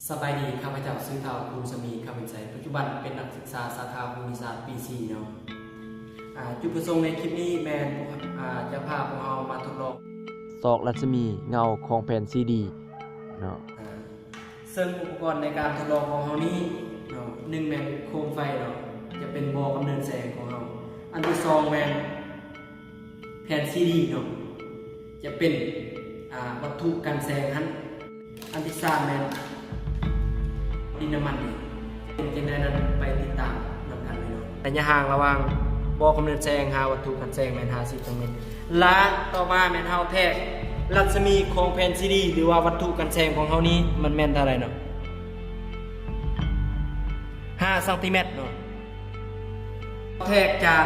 สบายดีข้าพเจ้าซื้อเท่าภูมิสมีข้าพเจ้าปัจจุบันเป็นนักศึกษาสาขาภูมิศาสตร์ปี 4 เนาะจุดประสงค์ในคลิปนี้แมนจะพาพวกเรามาทดลองซอกรัศมีเงาของแผ่นซีดีเนาะซึ่งอุปกรณ์ในการทดลองของเรานี้เนาะหนึ่งแมนโคมไฟเนาะจะเป็นบ่อกำเนิดแสงของเราอันที่สองแมนแผ่นซีดีเนาะจะเป็นวัตถุกันแสงอันที่สามแมนดินน้ำมันเป็นจังได๋นั้นไปติดตามนำกันเลยเนาะระยะห่างระหว่างบ่อกำเนิดแสงหาวัตถุกันแสงแม่น50 เมตรและต่อมาแม่นเฮาแทกรัศมีของแผ่นซีดีหรือว่าวัตถุกันแสงของเฮานี้มันแม่นเท่าไหร่เนาะ5 เซนติเมตรเนาะแทกจาก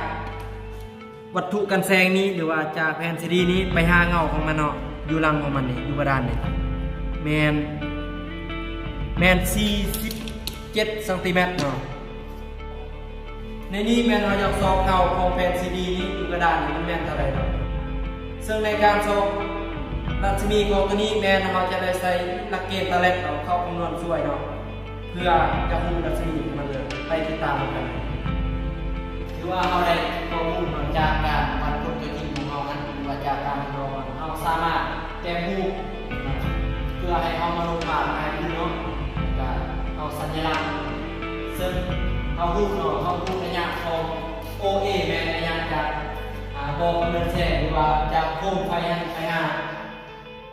วัตถุกันแสงนี้หรือว่าจากแผ่นซีดีนี้ไปหาเงาของมันเนาะอยู่หลังของมันนี่อยู่กระดานนี่แม่น47 เซนติเมตรเนาะในนี้แม่นเราอยากสอบเงาของแผ่นซีดีนี้อยู่กระดานนี้มันแม่นเท่าไหร่เนาะซึ่งในการสอบรัศมีของตัวนี้แม่นเราจะได้ใส่หลักเกณฑ์ตะเล็ดเราเข้าคำนวณช่วยเนาะเพื่อจะรู้รัศมีของมันเลยไปติดตามกันคือว่าเราได้ข้อมูลจากการวัดผลตัวจริงของเรานั้นหรือว่าจากการทดลองเราสามารถแก้รูปเพื่อให้เอามาลงผ่านให้ดูเนาะเอาสัญลักษณ์ซึ่งเอารูปเนาะเอารูประยะของ OA แม่ระยะจากบ่อกำเนิดแสงหรือว่าจากโคมไฟไปหา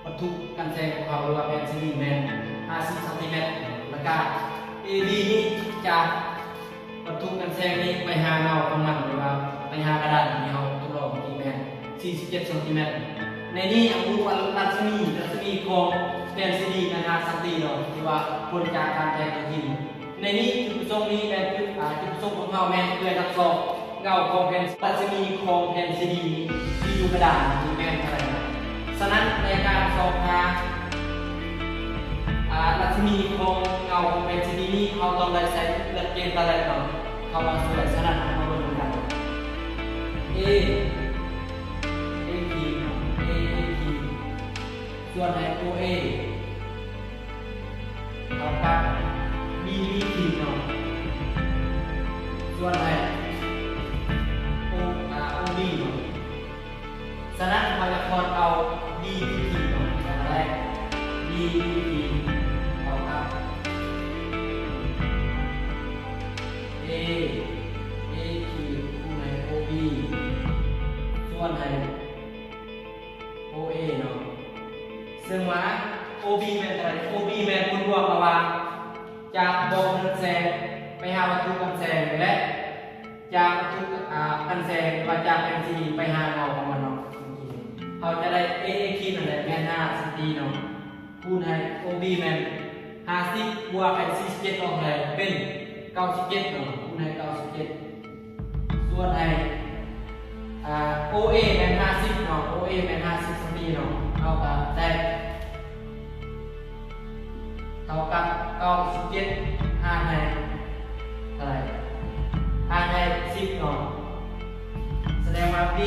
วัตถุกันแสงของเขาหรือว่าแผ่นซีดีแม่50 เซนติเมตรแล้วก็ AB นี้จากวัตถุกันแสงนี้ไปหาเงาของมันหรือว่าไปหากระดาษที่เราทดลองเมื่อกี้แม่47 เซนติเมตรในนี้เอารูปรัศมีของแผ่นซีดีนะครับสันติเนาะที่ว่าผลจากการแทงจริงในนี้จุดประสงค์นี้แม่จุดประสงค์ของเราแม่เพื่อทดสอบเงาของแผ่นรัศมีของแผ่นซีดีที่อยู่กระดาษที่แม่อะไรนะฉะนั้นในการสอบหารัศมีของเงาของแผ่นซีดีนี้เราต้องได้ใช้หลักเกณฑ์อะไรเนาะเข้ามาช่วยฉะนั้นมาดูกัน A ส่วนใน OA เท่ากับ BB เนาะส่วนใน OB เนาะฉะนั้นเราจะคอนเอา BB เนาะอย่างแรก BB เท่ากับ AQ คู่ใน OB ส่วนใน OA เนาะซึ่งว่า OB แม่นอะไร OB แม่นผลรวมระหว่างจากบ่อกำเนิดแสงไปหาวัตถุกันแสงและจากวัตถุกันแสงมาจากแผ่นซีดีไปหาเงาของมันเนาะเขาจะได้ AQ นั่นแหละแม่น5 cm เนาะคูณให้ OB แม่น50บวกให้47ออกเลยเป็น97เนาะคูณให้97ส่วนให้OA แม่น50เนาะ OA แม่น50 cm เนาะเท่ากับ97 5ในอะไร5ใน10เนาะแสดงว่า B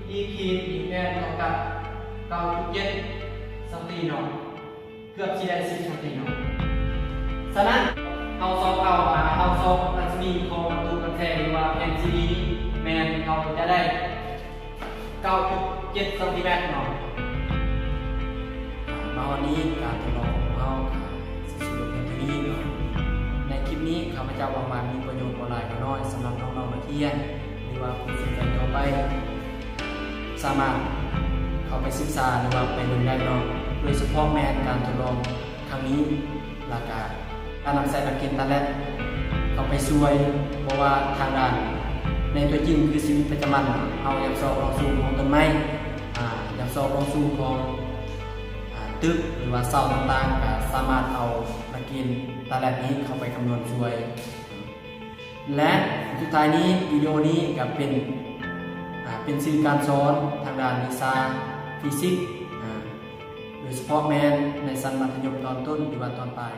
ขีดอีกแม่นเท่ากับ9.7 สมตีเนาะเกือบสิได้10 สมตีเนาะฉะนั้นเอาสอบรัศมีของวัตถุกันแสงหรือว่าแผ่นซีดีแม่นเราจะได้ 9.7 ซนติเมตรเนาะมาวันนี้การทดลองของเราสิสรุปเพียงเท่านี้เนาะในคลิปนี้ข้าพเจ้าหวังว่ามีประโยชน์บ่หลายก็น้อยสำหรับน้องๆนักเรียนหรือว่าผู้สนใจต่อไปสามารถเข้าไปศึกษาหรือว่าไปเรียนได้เนาะโดยเฉพาะแมนการทดลองครั้งนี้หลักการนำใส่หลักเกณฑ์ตะเล็ดเข้าไปช่วยเพราะว่าทางด้านในตัวจริงคือชีวิตประจำวันเอาอยากสอบลองสู้ของต้นไม้อยากสอบลองสู้ของตึกหรือว่าเสาต่างๆก็สามารถเอาหลักเกณฑ์ตะเล็ดนี้เข้าไปคำนวณช่วยและสุดท้ายนี้วิดีโอนี้ก็เป็นสื่อการสอนทางด้านวิชาฟิสิกส์โดยเฉพาะแมนในชั้นมัธยมตอนต้นหรือว่าตอนปลาย